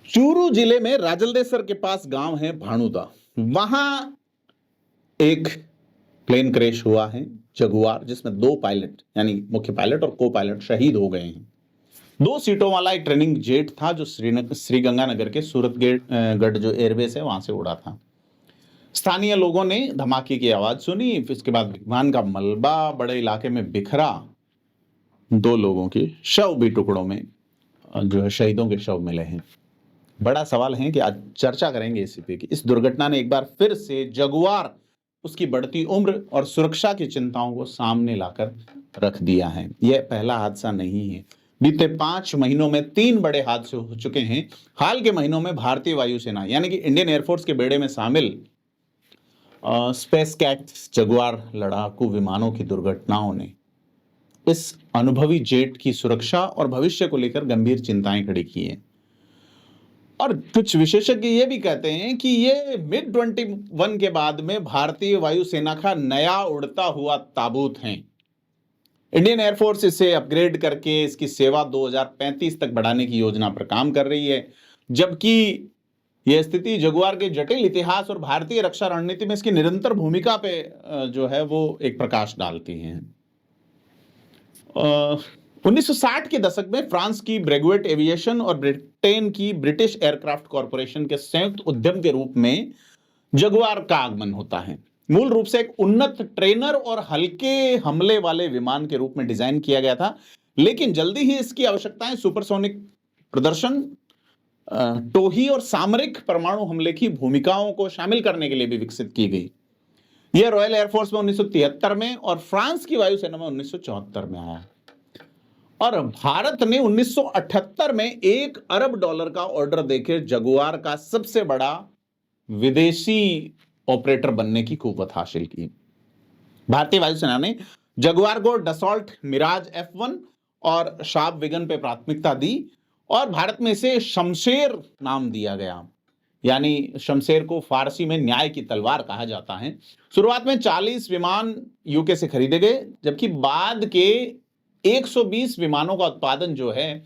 चूरू जिले में राजलदेसर के पास गांव है भाणुदा। वहां एक प्लेन क्रैश हुआ है जगुआर, जिसमें दो पायलट यानी मुख्य पायलट और को पायलट शहीद हो गए हैं। 2 सीटों वाला एक ट्रेनिंग जेट था जो श्रीगंगानगर के सूरतगढ़ जो एयरबेस है वहां से उड़ा था। स्थानीय लोगों ने धमाके की आवाज सुनी, फिर उसके बाद विमान का मलबा बड़े इलाके में बिखरा। 2 लोगों के शव भी टुकड़ों में जो है शहीदों के शव मिले हैं। बड़ा सवाल है कि आज चर्चा करेंगे इसी पे कि इस दुर्घटना ने एक बार फिर से जगुआर, उसकी बढ़ती उम्र और सुरक्षा की चिंताओं को सामने लाकर रख दिया है। यह पहला हादसा नहीं है। बीते 5 महीनों में 3 बड़े हादसे हो चुके हैं। हाल के महीनों में भारतीय वायुसेना यानी कि इंडियन एयरफोर्स के बेड़े में शामिल स्पेस कैट जगुआर लड़ाकू विमानों की दुर्घटनाओं ने इस अनुभवी जेट की सुरक्षा और भविष्य को लेकर गंभीर चिंताएं खड़ी की हैं। और कुछ विशेषज्ञ ये भी कहते हैं कि ये मिग 21 के बाद में भारतीय वायुसेना का नया उड़ता हुआ ताबूत है। इंडियन एयरफोर्स इसे अपग्रेड करके इसकी सेवा 2035 तक बढ़ाने की योजना पर काम कर रही है, जबकि यह स्थिति जगुआर के जटिल इतिहास और भारतीय रक्षा रणनीति में इसकी निरंतर भूमिका पे जो है वो एक प्रकाश डालती है। 1960 के दशक में फ्रांस की ब्रेगुएट एविएशन और ब्रिटेन की ब्रिटिश एयरक्राफ्ट कॉरपोरेशन के संयुक्त उद्यम के रूप में जगुआर का आगमन होता है। मूल रूप से एक उन्नत ट्रेनर और हल्के हमले वाले विमान के रूप में डिजाइन किया गया था, लेकिन जल्दी ही इसकी आवश्यकताएं सुपरसोनिक प्रदर्शन, टोही और सामरिक परमाणु हमले की भूमिकाओं को शामिल करने के लिए भी विकसित की गई। यह रॉयल एयरफोर्स में 1973 में और फ्रांस की वायुसेना में 1974 में आया। और भारत ने 1978 में $1 अरब का ऑर्डर देकर जगुआर का सबसे बड़ा विदेशी ऑपरेटर बनने की कुव्वत हासिल की। भारतीय वायुसेना ने जगुआर को डसॉल्ट मिराज F1 और शार्प विगन पे प्राथमिकता दी और भारत में इसे शमशेर नाम दिया गया, यानी शमशेर को फारसी में न्याय की तलवार कहा जाता है। शुरुआत में 40 विमान यूके से खरीदे गए, जबकि बाद के 120 विमानों का उत्पादन जो है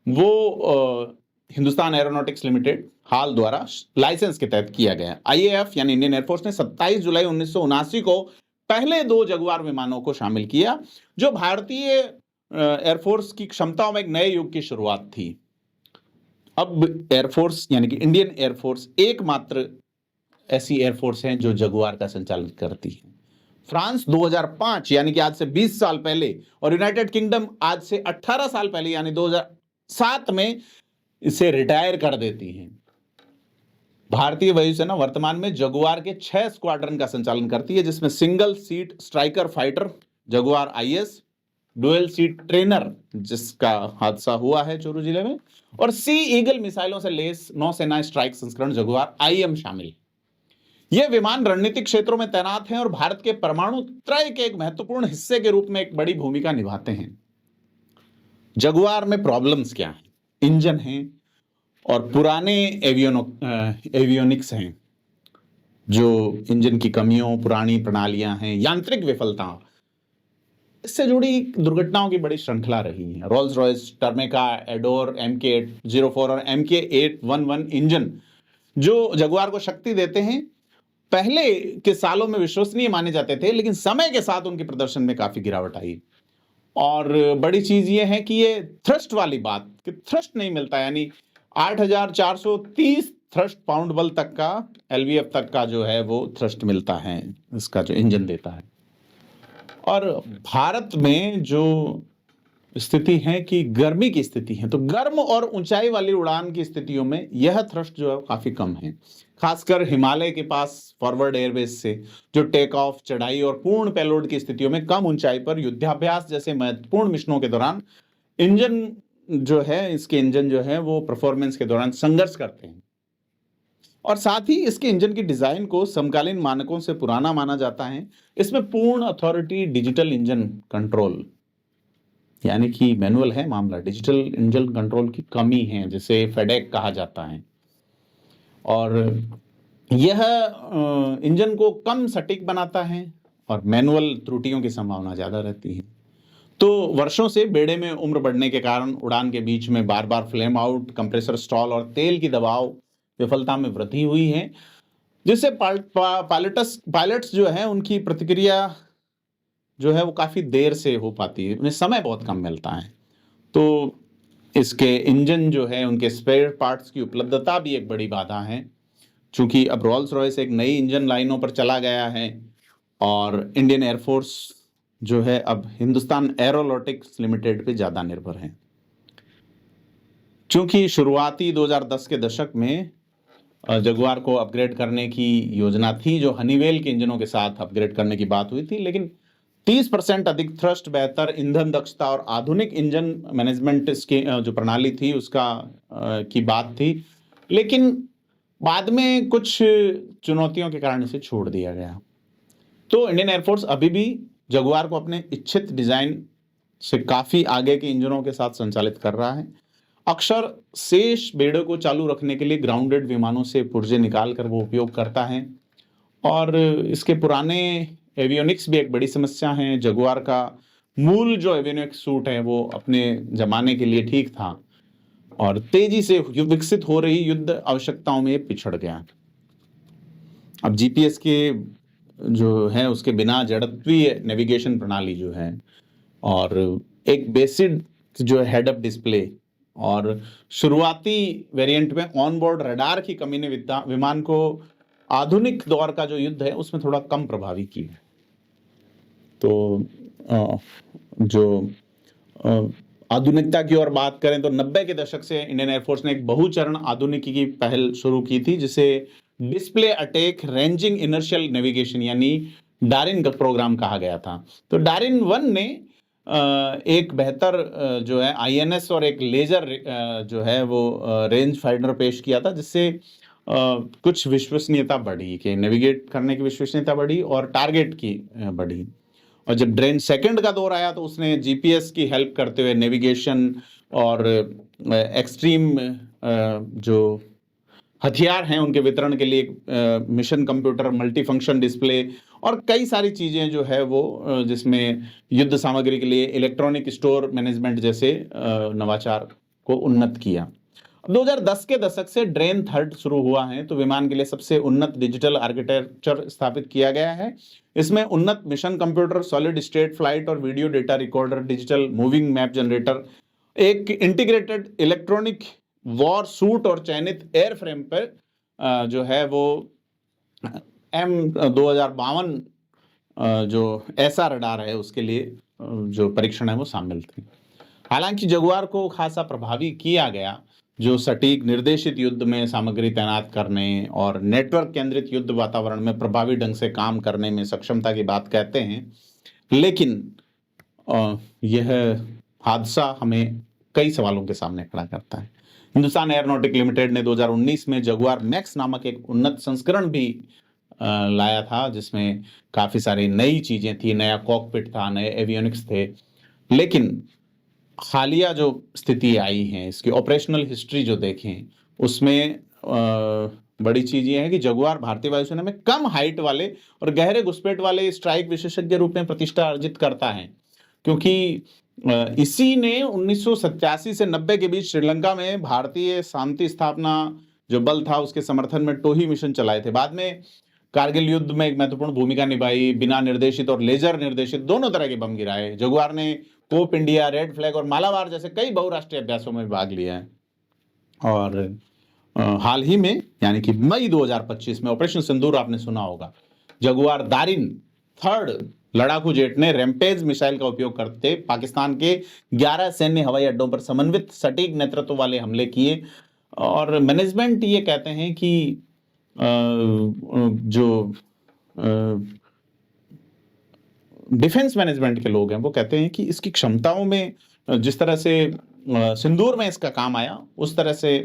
वो हिंदुस्तान एरोनॉटिक्स लिमिटेड हाल द्वारा लाइसेंस के तहत किया गया। IAF यानी इंडियन एयरफोर्स ने 27 जुलाई 1979 को पहले 2 जगुआर विमानों को शामिल किया, जो भारतीय एयरफोर्स की क्षमताओं में एक नए युग की शुरुआत थी। अब एयरफोर्स यानी कि इंडियन एयरफोर्स एकमात्र ऐसी एयरफोर्स है जो जगुआर का संचालन करती है। फ्रांस 2005 यानी कि आज से 20 साल पहले और यूनाइटेड किंगडम आज से 18 साल पहले यानी 2007 में इसे रिटायर कर देती है। भारतीय वायुसेना वर्तमान में जगुआर के 6 स्क्वाड्रन का संचालन करती है, जिसमें single seat striker fighter Jaguar IS, dual seat trainer जिसका हादसा हुआ है चूरू जिले में, और सी ईगल मिसाइलों से लेस नौसेना स्ट्राइक संस्करण जगुआर IM शामिल। ये विमान रणनीतिक क्षेत्रों में तैनात हैं और भारत के परमाणु त्रय के एक महत्वपूर्ण हिस्से के रूप में एक बड़ी भूमिका निभाते हैं। जगुआर में प्रॉब्लम्स क्या हैं? इंजन हैं और पुराने एवियोनिक्स हैं, जो इंजन की कमियों, पुरानी प्रणालियां हैं, यांत्रिक विफलता, इससे जुड़ी दुर्घटनाओं की बड़ी श्रृंखला रही है। रोल्स रॉयस, टर्मेका, एडोर, MK-804 और MK-811 इंजन जो जगुआर को शक्ति देते हैं, पहले के सालों में विश्वसनीय माने जाते थे, लेकिन समय के साथ उनके प्रदर्शन में काफी गिरावट आई। और बड़ी चीज ये है कि ये थ्रस्ट वाली बात कि थ्रस्ट नहीं मिलता, यानी 8430 थ्रस्ट पाउंड बल तक का LVF तक का जो है वो थ्रस्ट मिलता है इसका जो इंजन देता है। और भारत में जो स्थिति है कि गर्मी की स्थिति है, तो गर्म और ऊंचाई वाली उड़ान की स्थितियों में यह थ्रस्ट जो है काफी कम है, खासकर हिमालय के पास फॉरवर्ड एयरबेस से, जो टेक ऑफ, चढ़ाई और पूर्ण पेलोड की स्थितियों में कम ऊंचाई पर युद्धाभ्यास जैसे महत्वपूर्ण मिशनों के दौरान इंजन जो है, इसके इंजन जो है वो परफॉर्मेंस के दौरान संघर्ष करते हैं। और साथ ही इसके इंजन की डिजाइन को समकालीन मानकों से पुराना माना जाता है। इसमें पूर्ण अथॉरिटी डिजिटल इंजन कंट्रोल यानी कि मैनुअल है मामला, डिजिटल इंजन कंट्रोल की कमी है, जिसे फेडेक कहा जाता है। और यह इंजन को कम सटीक बनाता है और मैनुअल त्रुटियों की संभावना ज्यादा रहती है। तो वर्षों से बेड़े में उम्र बढ़ने के कारण उड़ान के बीच में बार बार फ्लेम आउट, कंप्रेसर स्टॉल और तेल की दबाव विफलता में वृद्धि हुई है, जिससे पायलट्स जो है उनकी प्रतिक्रिया जो है वो काफ़ी देर से हो पाती है, उन्हें समय बहुत कम मिलता है। तो इसके इंजन जो है उनके स्पेयर पार्ट्स की उपलब्धता भी एक बड़ी बाधा है, चूंकि अब रोल्स रॉयस एक नई इंजन लाइनों पर चला गया है और इंडियन एयरफोर्स जो है अब हिंदुस्तान एरोनॉटिक्स लिमिटेड पे ज़्यादा निर्भर है। चूंकि शुरुआती 2010 के दशक में जगुआर को अपग्रेड करने की योजना थी, जो हनीवेल के इंजनों के साथ अपग्रेड करने की बात हुई थी, लेकिन 30% अधिक थ्रस्ट, बेहतर ईंधन दक्षता और आधुनिक इंजन मैनेजमेंट की जो प्रणाली थी उसका की बात थी, लेकिन बाद में कुछ चुनौतियों के कारण इसे छोड़ दिया गया। तो इंडियन एयरफोर्स अभी भी जगुआर को अपने इच्छित डिजाइन से काफी आगे के इंजनों के साथ संचालित कर रहा है। अक्सर शेष बेड़े को चालू रखने के लिए ग्राउंडेड विमानों से पुर्जे निकाल कर वो उपयोग करता है, और इसके पुराने एवियोनिक्स भी एक बड़ी समस्या है। जगुआर का मूल जो एवियोनिक्स सूट है वो अपने जमाने के लिए ठीक था और तेजी से विकसित हो रही युद्ध आवश्यकताओं में पिछड़ गया। अब जीपीएस के जो है उसके बिना जड़त्वीय नेविगेशन प्रणाली जो है और एक बेसिक जो हेड अप डिस्प्ले और शुरुआती वेरिएंट में ऑनबोर्ड रडार की कमी ने विमान को आधुनिक दौर का जो युद्ध है उसमें थोड़ा कम प्रभावी किया। तो जो आधुनिकता की ओर बात करें तो 90 के दशक से इंडियन एयरफोर्स ने एक बहुचरण आधुनिकी की पहल शुरू की थी, जिसे display attack ranging inertial navigation यानी डारिन प्रोग्राम कहा गया था। तो डारिन 1 ने एक बेहतर जो है आईएनएस और एक लेजर जो है वो रेंज फाइंडर पेश किया था, जिससे कुछ विश्वसनीयता बढ़ी, कि नेविगेट करने की विश्वसनीयता बढ़ी और टारगेट की बढ़ी। और जब ड्रेन सेकंड का दौर आया तो उसने जीपीएस की हेल्प करते हुए नेविगेशन और एक्सट्रीम जो हथियार हैं उनके वितरण के लिए mission computer, multi function display और कई सारी चीज़ें जो है वो जिसमें युद्ध सामग्री के लिए इलेक्ट्रॉनिक स्टोर मैनेजमेंट जैसे नवाचार को उन्नत किया। 2010 के दशक से ड्रेन थर्ड शुरू हुआ है, तो विमान के लिए सबसे उन्नत डिजिटल आर्किटेक्चर स्थापित किया गया है। इसमें उन्नत mission computer, solid state flight और video data recorder, digital moving map generator, एक इंटीग्रेटेड इलेक्ट्रॉनिक वॉर सूट और चयनित एयरफ्रेम पर जो है वो M2052 जो ऐसा रडार है उसके लिए जो परीक्षण है वो शामिल थे। हालांकि जगुआर को खासा प्रभावी किया गया, जो सटीक निर्देशित युद्ध में सामग्री तैनात करने और नेटवर्क केंद्रित युद्ध वातावरण में प्रभावी ढंग से काम करने में सक्षमता की बात कहते हैं। लेकिन यह हादसा हमें कई सवालों के सामने खड़ा करता है। हिंदुस्तान एरोनॉटिक लिमिटेड ने 2019 में जगुआर मैक्स नामक एक उन्नत संस्करण भी लाया था, जिसमें काफ़ी सारी नई चीज़ें थी, नया कॉकपिट था, नए एवियोनिक्स थे। लेकिन हालिया जो स्थिति आई है, इसकी ऑपरेशनल हिस्ट्री जो देखें उसमें बड़ी चीज़ ये है कि जगुआर भारतीय वायुसेना में कम हाइट वाले और गहरे घुसपैठ वाले स्ट्राइक विशेषज्ञ रूप में प्रतिष्ठा अर्जित करता है, क्योंकि इसी ने 1987 से 90 के बीच श्रीलंका में भारतीय शांति स्थापना जो बल था उसके समर्थन में टोही मिशन चलाए थे। बाद में कारगिल युद्ध में एक महत्वपूर्ण भूमिका निभाई, बिना निर्देशित और लेजर निर्देशित दोनों तरह के बम गिराए। जगुआर ने कोप इंडिया, रेड फ्लैग और मालाबार जैसे कई बहुराष्ट्रीय अभ्यासों में भाग लिया है। और हाल ही में यानी कि मई 2025 में ऑपरेशन सिंदूर आपने सुना होगा, जगुआर दारिन थर्ड लड़ाकू जेट ने रैम्पेज मिसाइल का उपयोग करते पाकिस्तान के 11 सैन्य हवाई अड्डों पर समन्वित सटीक नेतृत्व वाले हमले किए। और मैनेजमेंट ये कहते हैं कि जो डिफेंस मैनेजमेंट के लोग हैं वो कहते हैं कि इसकी क्षमताओं में जिस तरह से सिंदूर में इसका काम आया उस तरह से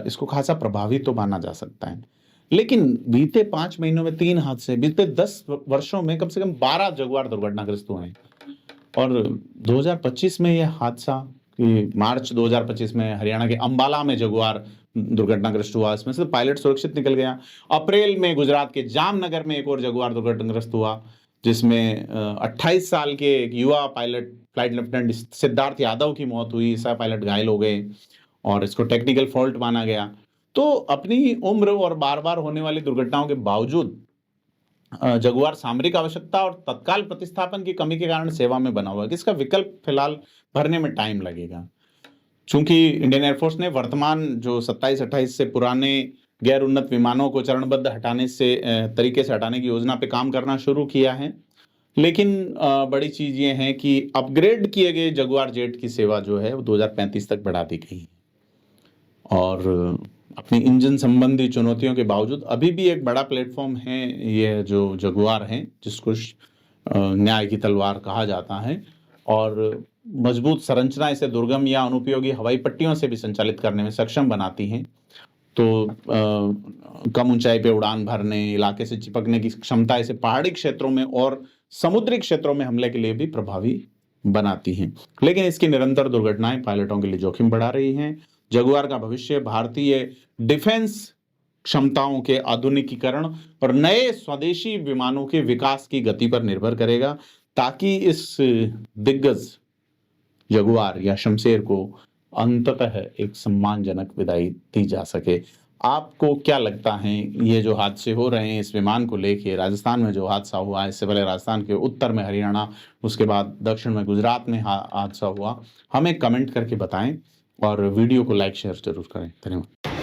इसको खासा प्रभावी तो माना जा सकता है। लेकिन बीते 5 महीनों में 3 हादसे, बीते 10 वर्षों में कम से कम 12 जगुआर दुर्घटनाग्रस्त हुए हैं। और 2025 में यह हादसा कि मार्च 2025 में हरियाणा के अंबाला में जगुआर दुर्घटनाग्रस्त हुआ, इसमें से पायलट सुरक्षित निकल गया। अप्रैल में गुजरात के जामनगर में एक और जगुआर दुर्घटनाग्रस्त हुआ। जिसमें 28 साल के एक युवा pilot flight lieutenant Siddharth Yadav की मौत हुई, सह पायलट घायल हो गए और इसको टेक्निकल फॉल्ट माना गया। तो अपनी उम्र और बार-बार होने वाली दुर्घटनाओं के बावजूद जगुआर सामरिक आवश्यकता और तत्काल प्रतिस्थापन की कमी के कारण सेवा में बना हुआ है। इसका विकल्प फिलहाल भरने में टाइम लगेगा। चूंकि इंडियन एयरफोर्स ने वर्तमान जो 27-28 से पुराने गैर उन्नत विमानों को चरणबद्ध हटाने से तरीके से हटाने की योजना पे काम करना शुरू किया है, लेकिन बड़ी चीज ये है कि अपग्रेड किए गए जगुआर जेट की सेवा जो है वो 2035 तक बढ़ा दी गई और अपनी इंजन संबंधी चुनौतियों के बावजूद अभी भी एक बड़ा प्लेटफॉर्म है ये जो जगुआर है, जिसको न्याय की तलवार कहा जाता है और मजबूत संरचना इसे दुर्गम या अनुपयोगी हवाई पट्टियों से भी संचालित करने में सक्षम बनाती है। तो कम ऊंचाई पे उड़ान भरने, इलाके से चिपकने की क्षमता इसे पहाड़ी क्षेत्रों में और समुद्री क्षेत्रों में हमले के लिए भी प्रभावी बनाती हैं। लेकिन इसकी निरंतर दुर्घटनाएं पायलटों के लिए जोखिम बढ़ा रही हैं। जगुआर का भविष्य भारतीय डिफेंस क्षमताओं के आधुनिकीकरण और नए स्वदेशी विमानों के विकास की गति पर निर्भर करेगा, ताकि इस दिग्गज जगुआर या शमशेर को अंततः एक सम्मानजनक विदाई दी जा सके। आपको क्या लगता है, ये जो हादसे हो रहे हैं इस विमान को लेके, राजस्थान में जो हादसा हुआ है, इससे पहले राजस्थान के उत्तर में हरियाणा, उसके बाद दक्षिण में गुजरात में हादसा हुआ, हमें कमेंट करके बताएं और वीडियो को लाइक शेयर जरूर करें। धन्यवाद।